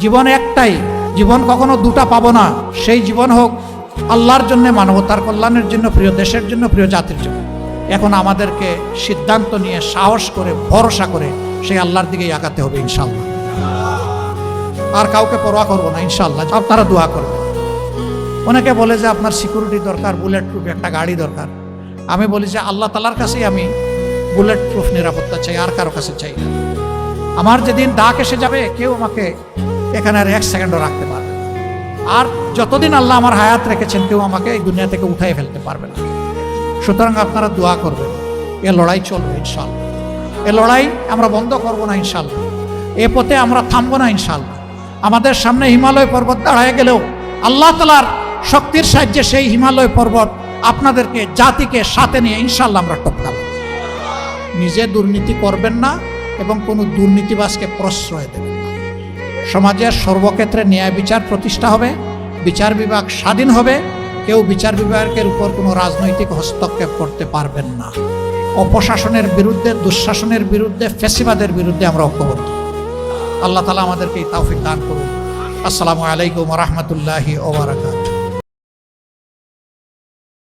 জীবন একটাই, জীবন কখনো দুটা পাবো না। সেই জীবন হোক আল্লাহর জন্য, মানবতার কল্যাণের জন্য, প্রিয় দেশের জন্য, প্রিয় জাতির জন্য। এখন আমাদেরকে সিদ্ধান্ত নিয়ে সাহস করে ভরসা করে সেই আল্লাহর দিকেই আগাতে হবে ইনশাআল্লাহ। আর কাউকে পরোয়া করবো না ইনশাআল্লাহ। আপনারা দোয়া করবেন। অনেকে বলে যে আপনার সিকিউরিটি দরকার, বুলেট প্রুফ একটা গাড়ি দরকার। আমি বলি যে আল্লাহ তাআলার কাছেই আমি বুলেট প্রুফ নিরাপত্তা চাই, আর কারো কাছে চাই না। আমার যেদিন ডাক এসে যাবে কেউ আমাকে এখানে আর এক সেকেন্ডও রাখতে পারবে না। আর যতদিন আল্লাহ আমার হায়াত রেখেছেন কেউ আমাকে এই দুনিয়া থেকে উঠাই ফেলতে পারবে না। সুতরাং আপনারা দোয়া করবেন। এ লড়াই চলবে ইনশাআল্লাহ। এ লড়াই আমরা বন্ধ করব না ইনশাআল্লাহ। এ পথে আমরা থামবো না ইনশাআল্লাহ। আমাদের সামনে হিমালয় পর্বত দাঁড়ায় গেলেও আল্লাহ তাআলার শক্তির সাহায্যে সেই হিমালয় পর্বত আপনাদেরকে, জাতিকে সাথে নিয়ে ইনশাআল্লাহ আমরা টপকাবো। নিজে দুর্নীতি করবেন না এবং কোনো দুর্নীতিবাজকে প্রশ্রয় দেবেন না। সমাজের সর্বক্ষেত্রে ন্যায় বিচার প্রতিষ্ঠা হবে, বিচার বিভাগ স্বাধীন হবে। কেউ বিচার বিভাগের উপর কোনো রাজনৈতিক হস্তক্ষেপ করতে পারবেন না। অপশাসনের বিরুদ্ধে, দুঃশাসনের বিরুদ্ধে, ফ্যাসিবাদের বিরুদ্ধে আমরা ঐক্যবদ্ধ। আল্লাহ তাআলা আমাদেরকে এই তৌফিক দান করুন। আসসালামু আলাইকুম ওয়া রাহমাতুল্লাহি ওয়া বারাকাতুহু।